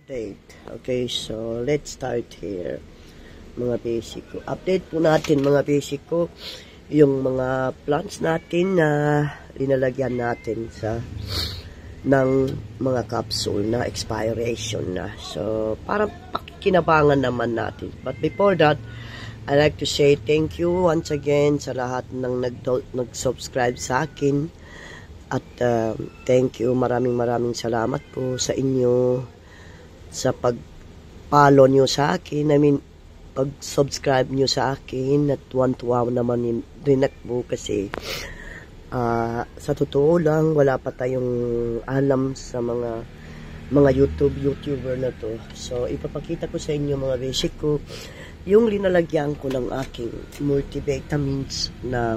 update. Okay, so let's start here. Mga basic ko. Update po natin mga basic ko yung mga plants natin na linalagyan natin sa ng mga capsule na expiration na. So, para pakikinabangan naman natin. But before that, I like to say thank you once again sa lahat ng nag-subscribe sa akin. At thank you, maraming salamat po sa inyo sa pag-follow nyo sa akin. I mean, pag-subscribe nyo sa akin at tuwan-tuwa naman rin ako kasi sa totoo lang, wala pa tayong alam sa mga YouTuber na to. So, ipapakita ko sa inyo mga basic ko yung linalagyan ko ng aking multivitamins na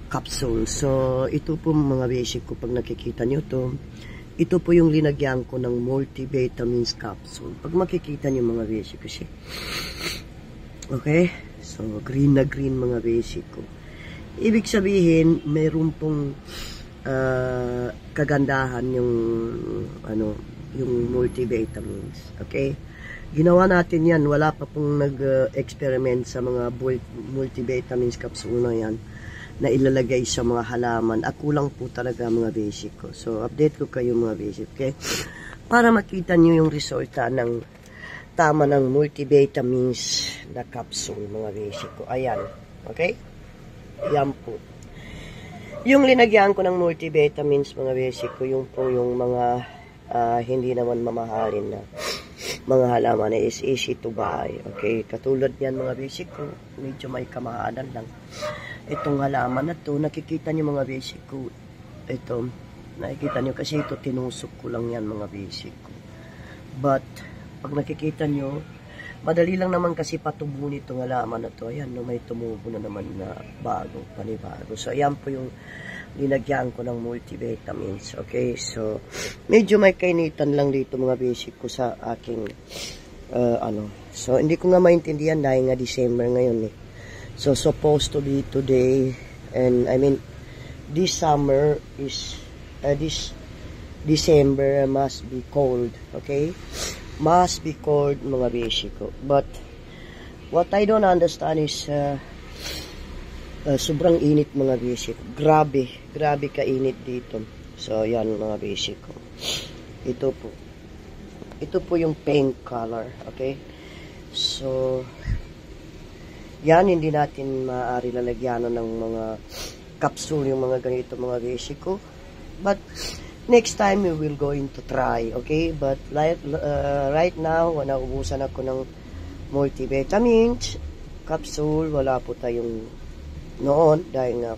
capsule. So, ito po mga basic ko, pag nakikita nyo to, ito po yung linagyan ko ng multivitamins capsule. Pag makikita nyo mga basic ko siya. Okay? So, green na green mga basic ko. Ibig sabihin, mayroon pong kagandahan yung yung multivitamins. Okay? Ginawa natin yan. Wala pa pong nag-experiment sa mga multivitamins capsule na yan na ilalagay sa mga halaman. Ako lang po talaga mga basic ko. So, update ko kayo mga basic, okay? Para makita nyo yung resulta ng tama ng multivitamins na capsule mga basic ko. Ayan, okay? Ayan po. Yung linagyan ko ng multivitamins mga basic ko, yung po yung mga hindi naman mamahalin na mga halaman na is easy to buy. Okay? Katulad yan mga basic ko, medyo may kamahalan lang. Itong halaman na to, nakikita nyo mga basic ko. Ito, nakikita nyo kasi ito, tinusok ko lang yan mga basic ko. But, pag nakikita nyo, madali lang naman kasi patubo nitong halaman na to. Ayan, no, may tumubo na naman na bago, panibago. So, ayan po yung linagyan ko ng multivitamins. Okay, so, medyo may kainitan lang dito mga basic ko sa aking, So, hindi ko nga maintindihan dahil nga December ngayon eh. So, supposed to be today, and I mean, this summer is, this December must be cold, okay? Must be cold, mga basic ko. But, what I don't understand is, sobrang init mga basic. Grabe ka-init dito. So, yan mga basic ko. Ito po yung pink color, okay? So, yan, hindi natin maaari lalagyanan ng mga capsule, yung mga ganito mga basic ko. But, next time we will going to try, okay? But, right now, naubusan ako ng multivitamins capsule. Wala po tayong noon dahil nga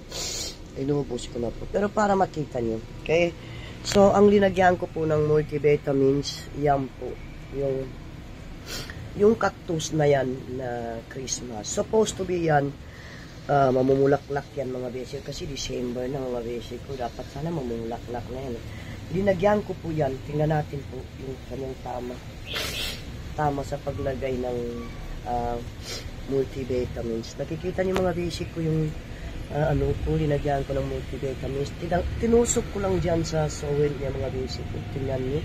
inubos ko na po. Pero para makita nyo, okay? So, ang linagyan ko po ng multivitamins, yan po, yung cactus na yan na Christmas. Supposed to be yan, mamumulaklak yan mga basic. Kasi December na mga basic ko. Dapat sana mamumulaklak na yan. Linagyan ko po yan. Tingnan natin po yung kanyang tama sa paglagay ng multivitamins. Nakikita niyo mga basic ko yung linagyan ko ng multivitamins. Tinusok ko lang dyan sa soil niya mga basic ko. Tingnan niyo.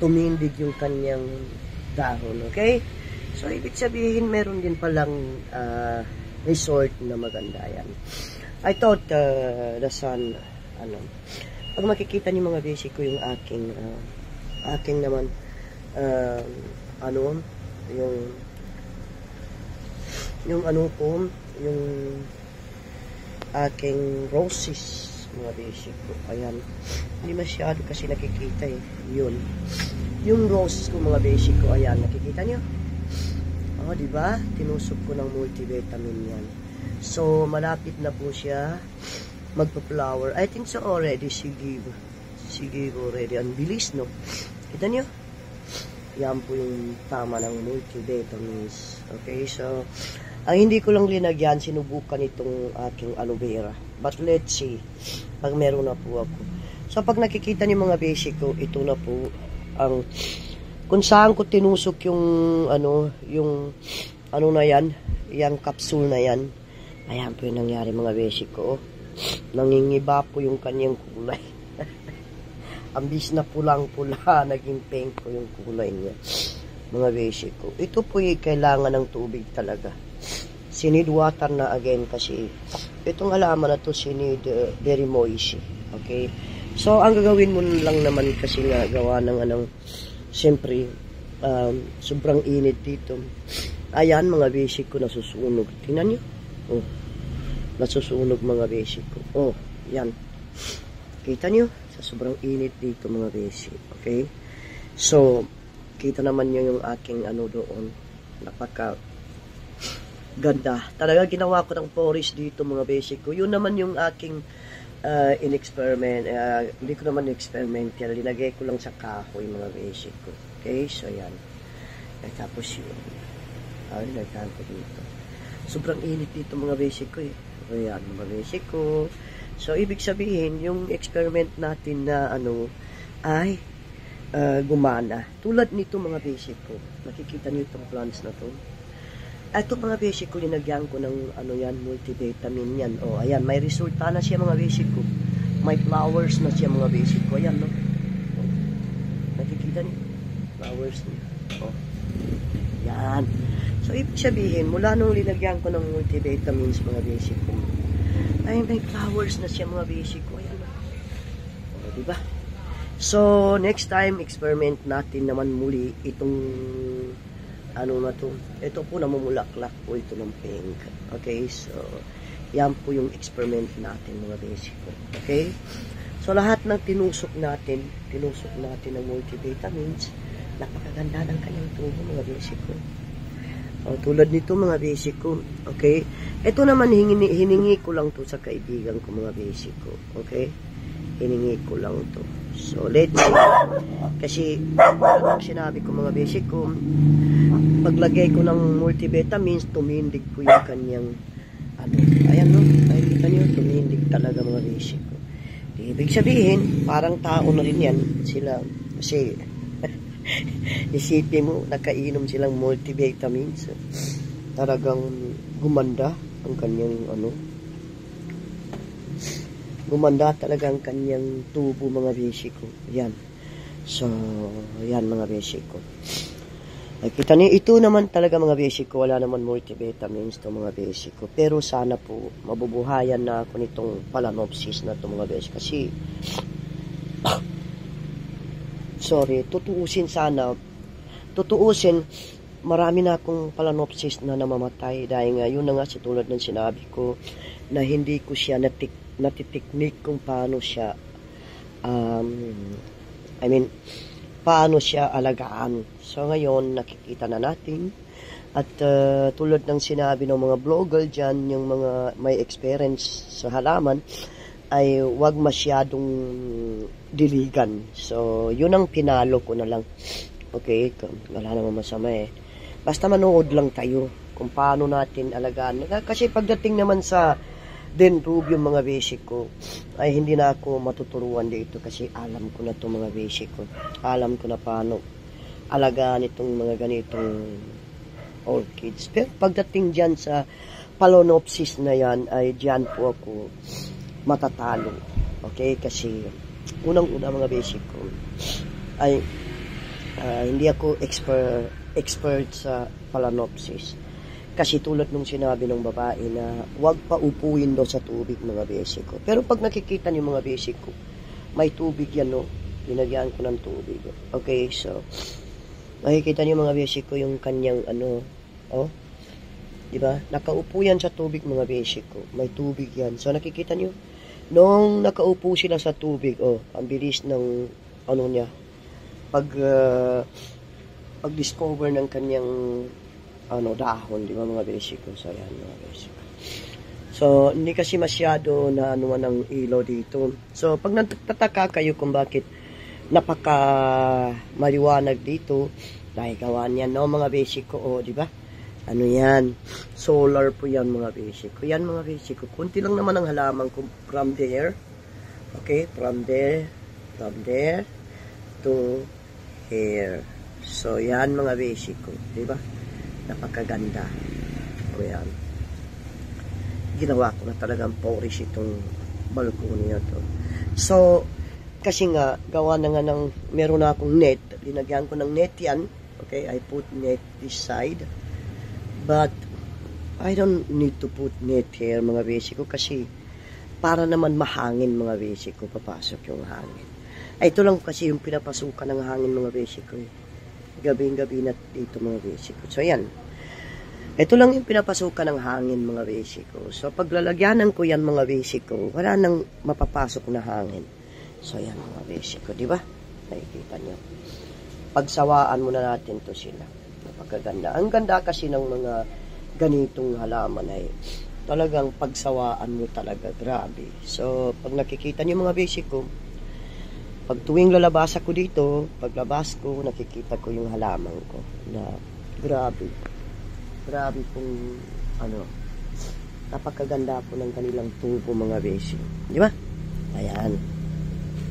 Tumindig yung kanyang dahon, okay? So, ibig sabihin, meron din palang resort na maganda yan. I thought, the sun, pag makikita niyo mga basic ko yung aking naman, yung aking roses, mga basic ko. Ayan. Hindi masyado kasi nakikita eh. Yun. Yung roses ko mga basic ko, ayan, nakikita nyo? O, diba? Tinusok ko ng multivitamin yan. So, malapit na po siya magpa-flower. I think so already, she gave already. Ang bilis, no? Kita nyo? Yan po yung tama ng multivitamins. Okay, so, ang hindi ko lang linagyan, sinubukan itong aking aloe vera. But let's see, pag meron na po ako. So, pag nakikita niyo mga basic ko, ito na po ang kung saan ko tinusok yung na yan, yung capsule na yan. Ayan po yung nangyari mga basic ko. Nangingiba po yung kanyang kulay. Ambis na pulang-pula, naging pink ko yung kulay niya. Mga beshi ko. Ito po kailangan ng tubig talaga. Sinid water na again kasi itong halaman na to sinid very moist. Okay? So, ang gagawin mo lang naman kasi nga gawa ng siyempre, sobrang init dito. Ayan, mga beshi ko, nasusunog. Tingnan nyo. Oh, nasusunog mga beshi ko. Oh, yan. Kita nyo? Sa sobrang init dito mga beshi. Okay? So, kita naman nyo yung aking doon. Napaka ganda. Talaga ginawa ko ng forest dito mga beshi ko. Yun naman yung aking in-experiment. Hindi ko naman experimental. Linagay ko lang sa kahoy mga beshi ko. Okay? So, yan. At tapos yun. Nagtaan ko dito. Sobrang init dito mga beshi ko eh. Ayan mga beshi ko. So, ibig sabihin, yung experiment natin na ay gumana. Tulad nito mga basic ko. Nakikita niyo itong plants na to. Ito mga basic ko, linagyan ko ng multivitamin yan. O, ayan, may resulta na siya mga basic ko. May flowers na siya mga basic ko. Ayan, no? O, nakikita niyo? Flowers niya. O, yan. So, ibig sabihin, mula nung linagyan ko ng multivitamins mga basic ko, ay may flowers na siya mga basic ko. Ayan, no? O, diba? So, next time, experiment natin naman muli itong, na to. Ito po, namumulaklak po ito ng pink. Okay, so, yan po yung experiment natin, mga basic ko. Okay? So, lahat ng tinusok natin ng multivitamins, napakaganda ng kanyang tubo, mga basic ko. O, tulad nito, mga basic ko. Okay? Ito naman, hiningi ko lang to sa kaibigan ko, mga basic ko. Okay? Hiningi ko lang to. So, let's see. Kasi, sinabi ko mga basic ko, paglagay ko ng multivitamins, tumindig ko yung kanyang, ayan no, nakikita nyo, tumindig talaga mga basic ko. Ibig sabihin, parang tao na rin yan, sila, kasi, isipin mo, nakainom silang multivitamins, talagang gumanda ang kanyang, gumanda talaga ang kanyang tubo mga basic ko. Yan. So, yan mga basic ko. Nakita niyo, ito naman talaga mga basic ko. Wala naman multivitamins to mga basic ko. Pero sana po, mabubuhayan na ako nitong Phalaenopsis na to mga basic. Kasi, sorry, tutuusin, marami na akong Phalaenopsis na namamatay. Dahil nga, yun na nga si tulad ng sinabi ko, na hindi ko siya natitiknik kung paano siya paano siya alagaan. So ngayon nakikita na natin at tulad ng sinabi ng mga vlogger dyan, yung mga may experience sa halaman, ay wag masyadong diligan. So yun ang pinalo ko na lang. Okay, wala naman masama eh. Basta manood lang tayo kung paano natin alagaan. Kasi pagdating naman sa dendrobium yung mga basic ko, ay hindi na ako matuturuan dito kasi alam ko na itong mga basic ko. Alam ko na paano alagaan itong mga ganitong orchids. Pero pagdating dyan sa Phalaenopsis na yan, ay dyan po ako matatalo. Okay? Kasi unang-una mga basic ko ay hindi ako expert sa Phalaenopsis. Kasi tulad nung sinabi ng babae na huwag pa upuin daw sa tubig mga basic ko. Pero pag nakikita niyo mga basic ko, may tubig yan no. Pinagyan ko ng tubig. Okay, so makikita niyo mga basic ko yung kanyang di ba? Nakaupo yan sa tubig mga basic ko. May tubig yan. So nakikita niyo, nung nakaupo sila sa tubig, ang bilis ng niya. Pag-discover ng kanyang dahon, di ba mga basic ko? So, yan mga basic ko. So, hindi kasi masyado na ng ilaw dito. So, pag nagtataka kayo kung bakit napaka maliwanag dito, dahil gawa niyan, no, mga basic ko, di ba? Ano yan? Solar po yan mga basic ko. Yan mga basic ko. Kunti lang naman ang halaman ko from there. Okay? From there to here. So, yan mga basic ko. Di ba? Napakaganda. O yan. Ginawa ko na talagang polish itong balkon niya to. So, Kasi nga, gawa na nga ng, meron na akong net. Linagyan ko ng net yan. Okay, I put net this side. But, I don't need to put net here, mga besi ko, kasi para naman mahangin, mga besi ko, papasok yung hangin. Ay, ito lang kasi yung pinapasukan ng hangin, mga besi ko. Gabing-gabi na dito, mga besi ko. So, yan. Ito lang yung pinapasukan ng hangin, mga besi ko. So, paglalagyanan ko yan, mga besi ko, wala nang mapapasok na hangin. So, yan, mga besi ko, di ba? Nakikita nyo. Pagsawaan muna natin to sila. Napakaganda. Ang ganda kasi ng mga ganitong halaman ay talagang pagsawaan mo talaga. Grabe. So, pag nakikita nyo, mga besi ko, pag tuwing lalabas ako dito, paglabas ko, nakikita ko yung halaman ko na grabe. Grabe pong, napakaganda po ng kanilang tubo, mga besi. Di ba? Ayan.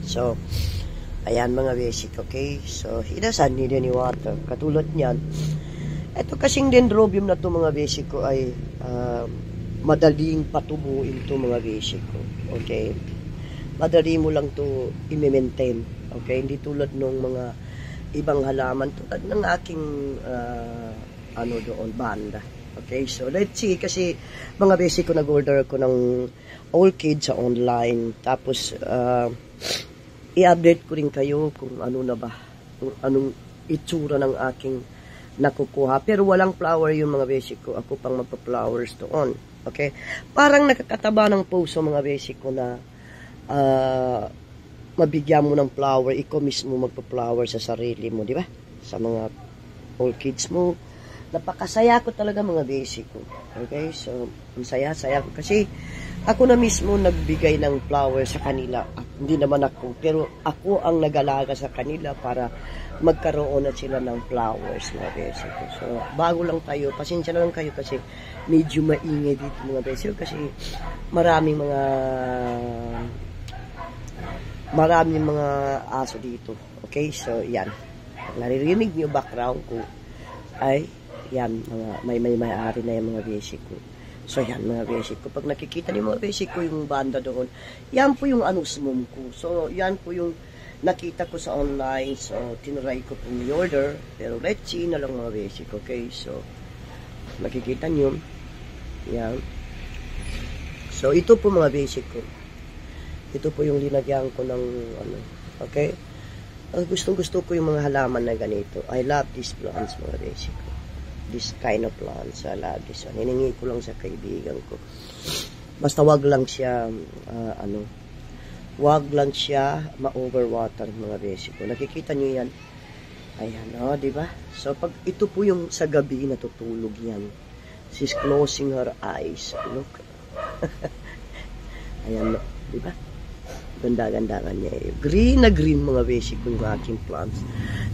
So, ayan, mga besi, okay? So, he doesn't need any water. Katulad niyan. Ito kasing dendrobium na to, mga besi ko, ay madaling patubuin to, mga besi ko. Okay? Madali mo lang to i-maintain. Okay? Hindi tulad ng mga ibang halaman. Tulad ng aking doon, banda. Okay? So, let's see. Kasi, mga besi ko, nag-order ko ng orchid sa online. Tapos, i-update ko rin kayo kung ano na ba, kung anong itsura ng aking nakukuha. Pero walang flower yung mga besi ko. Ako pang magpa-flowers doon. Okay? Parang nakakataba ng puso, mga besi ko, na mabigyan mo ng flower, ikaw mismo magpa-flower sa sarili mo, di ba? Sa mga orchids mo. Napakasaya ko talaga, mga besi ko. Okay? So, ang saya-saya ko. Kasi, ako na mismo nagbigay ng flower sa kanila. Hindi naman ako. Pero ako ang nag-alaga sa kanila para magkaroon na sila ng flowers, mga besi ko. So, bago lang tayo. Pasensya na lang kayo kasi medyo maingay dito, mga besi ko. Kasi maraming mga aso dito. Okay? So, yan. Naririnig niyo background ko ay yan, may may-ari na yung mga besi ko. So, yan, mga besi ko. Pag nakikita niyo, mga besi ko, yung banda doon, yan po yung anusmum ko. So, yan po yung nakita ko sa online. So, tinuray ko pong i-order. Pero, let's see na lang, mga besi ko. Okay? So, nakikita niyo. Yan. So, ito po, mga besi ko. Ito po yung linagyan ko ng, okay? Gustong-gusto ko yung mga halaman na ganito. I love these plants, mga besi ko. This kind of plants, I love this one. Hiningi ko lang sa kaibigan ko. Basta wag lang siya, wag lang siya ma-overwater, mga besi ko. Nakikita nyo yan? Ayan, di ba? So, pag ito po yung sa gabi natutulog yan. She's closing her eyes. Look. Ayan, di ba? Ganda-ganda niya eh. Green na green, mga besi ko, yung aking plants.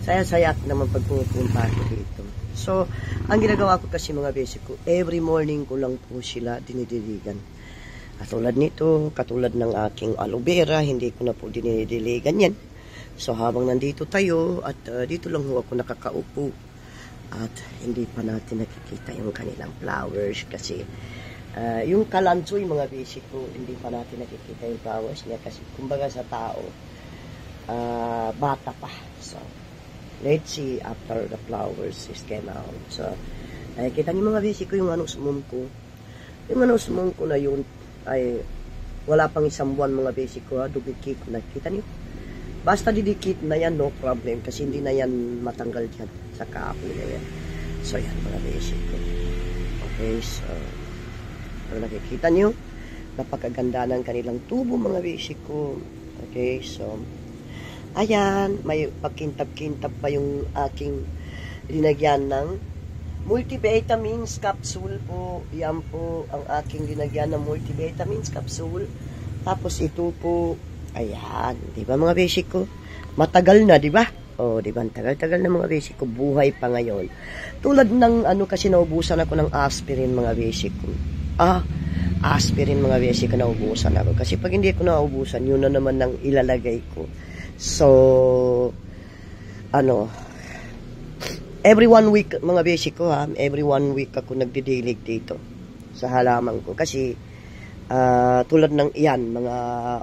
Saya-saya naman pag pumunta ako dito. So, ang ginagawa ko kasi, mga besi ko, every morning ko lang po sila dinidiligan. Katulad nito, katulad ng aking aloe vera, hindi ko na po dinidiligan yan. So, habang nandito tayo, at dito lang ho ako nakakaupo, at hindi pa natin nakikita yung kanilang flowers kasi yung kalansoy, mga besi ko, hindi pa natin nakikita yung flowers niya kasi kumbaga sa tao, bata pa. So, let's see after the flowers is came out. So, kita niyo, mga besi ko, yung anusmum ko. Yung anusmum ko na yun ay wala pang isang buwan, mga besi ko, dubikit. Nakita niyo? Basta didikit na yan, no problem. Kasi hindi na yan matanggal dyan sa kapoy na yan. So, yan, mga besi ko. Okay, so, kung nakikita niyo, napakaganda ng kanilang tubo, mga besi ko. Okay, so, ayan, may pagkintab-kintab pa yung aking linagyan ng multivitamins capsule po. Yan po ang aking linagyan ng multivitamins capsule. Tapos ito po, ayan, di ba, mga besi ko? Matagal na, di ba? Oh, di ba? Tagal-tagal na, mga besi ko. Buhay pa ngayon. Tulad ng kasi naubusan ako ng aspirin, mga besi ko. Aspirin, mga besi ko, naubusan ako. Kasi pag hindi ko naubusan, yun na naman ang ilalagay ko. So, every 1 week, mga besi ko, every 1 week ako nagdidilig dito sa halaman ko. Kasi, tulad ng yan, mga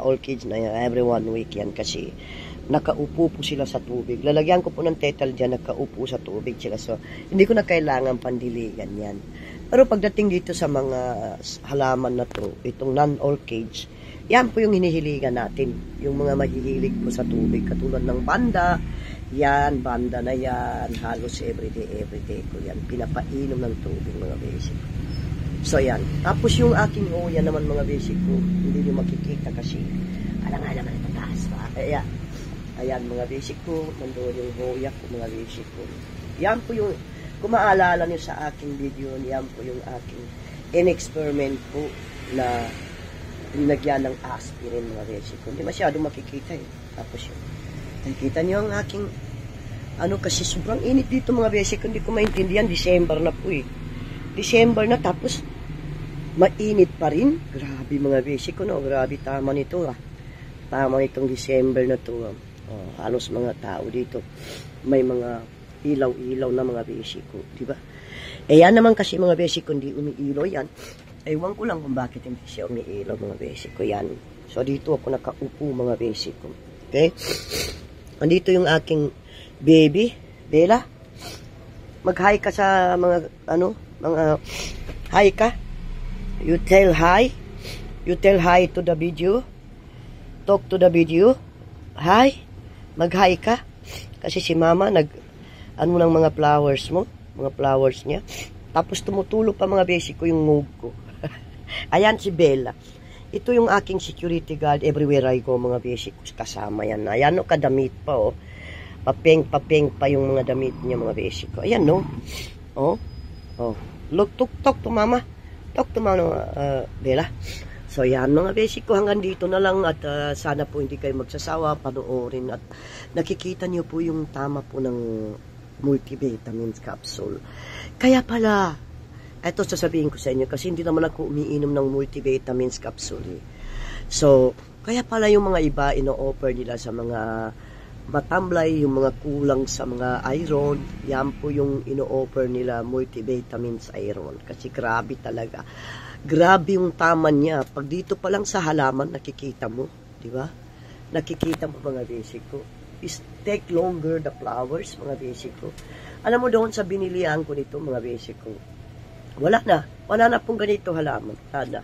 orchids na yan, every 1 week yan kasi nakaupo po sila sa tubig. Lalagyan ko po ng tetal dyan, nakaupo sa tubig sila. So, hindi ko na kailangan pandiligan yan. Pero pagdating dito sa mga halaman na to, itong non-orchids, yan po yung hinihiligan natin. Yung mga mahihilig po sa tubig, katulad ng banda, yan, banda na yan, halos everyday ko yan. Pinapainom ng tubig, mga basic. So, yan. Tapos yung aking hoya naman, mga basic ko, hindi nyo makikita kasi, alam nga naman ito taas pa. Ayan, mga basic ko, nandoon yung hoya ko, mga basic ko. Yan po yung, kung maalala nyo sa aking video, yan po yung aking in-experiment po na linagyan ng aspirin, mga basic ko. Hindi masyadong makikita eh. Tapos yun. Nakikita nyo ang aking, kasi sobrang init dito, mga basic ko. Hindi ko maintindihan, December na po eh. December na, tapos mainit pa rin. Grabe, mga basic ko, no? Grabe, tama nito ah. Tama itong December na to. Halos mga tao dito. May mga ilaw-ilaw na mga basic ko. Diba? Yan naman kasi mga basic ko, hindi umiilaw yan. Ewan ko lang kung bakit hindi siya umiilaw, mga basic ko. Yan. So, dito ako nakaupo, mga basic ko. Okay? Andito yung aking baby, Bella. Mag-hi ka sa mga, hi ka. You tell hi. You tell hi to the video. Talk to the video. Hi. Mag-hi ka. Kasi si mama ng mga flowers mo. Mga flowers niya. Tapos tumutulog pa, mga basic ko yung move ko. Ayan si Bella. Ito yung aking security guard everywhere I go, mga basic ko. Kasama yan. Ayan o, kadamit pa o. Papeng pa yung mga damit niya, mga basic ko. Ayan no. Look, talk to mama. Talk to mama, Bella. So yan, mga basic ko, hanggang dito na lang at sana po hindi kayo magsasawa, panoorin at nakikita niyo po yung tama po ng multivitamins capsule. Kaya pala, ito sasabihin ko sa inyo kasi hindi naman ako umiinom ng multivitamins capsule. So, kaya pala yung mga iba ino-offer nila sa mga matamlay, yung mga kulang sa mga iron, yan po yung ino-offer nila multivitamins iron kasi grabe talaga. Grabe yung tama niya. Pag dito pa lang sa halaman, nakikita mo. Di ba? Nakikita mo, mga basic ko. Is take longer the flowers, mga basic ko. Alam mo doon sa binilihan ko nito, mga basic ko. Wala na pong ganito halaman. Wala na.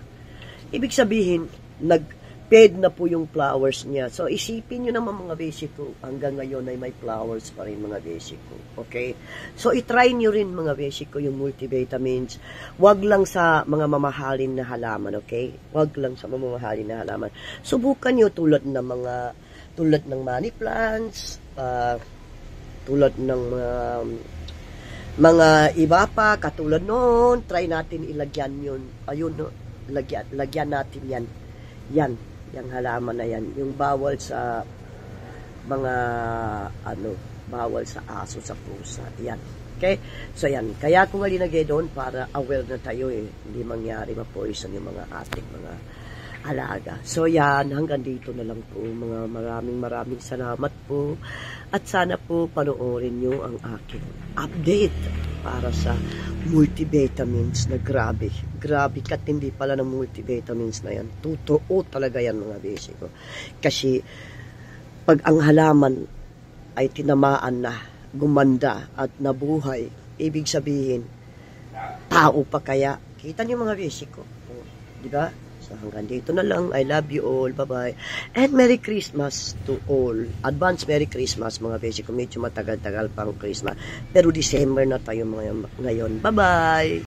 Ibig sabihin, nag-fade na po yung flowers niya. So, isipin nyo naman, mga basic ko, hanggang ngayon ay may flowers pa rin, mga basic ko. Okay? So, itry nyo rin, mga basic ko, yung multivitamins. Wag lang sa mga mamahalin na halaman, okay? Wag lang sa mamahalin na halaman. Subukan nyo tulad ng money plants, tulad ng mga iba pa, katulad noon, try natin ilagyan yun. Ayun, no? Lagyan natin yan. Yung halaman na yan. Yung bawal sa mga, bawal sa aso, sa pusa. Yan. Okay? So, yan. Kaya ko nga linagay doon para aware na tayo eh. Hindi mangyari ma-poison yung mga ating mga alaga. So, yan. Hanggang dito na lang po. Mga maraming salamat po. At sana po panoorin nyo ang aking update para sa multivitamins na grabe. Grabe katindi pala ng multivitamins na yan. Totoo talaga yan, mga basic ko. Kasi pag ang halaman ay tinamaan na, gumanda at nabuhay, ibig sabihin, tao pa kaya. Kita niyo, mga basic ko. Di ba? So, hanggang dito na lang. I love you all. Bye-bye. And Merry Christmas to all. Advance Merry Christmas, mga basic ko. Medyo matagal-tagal pang Christmas. Pero December na tayo ngayon. Bye-bye.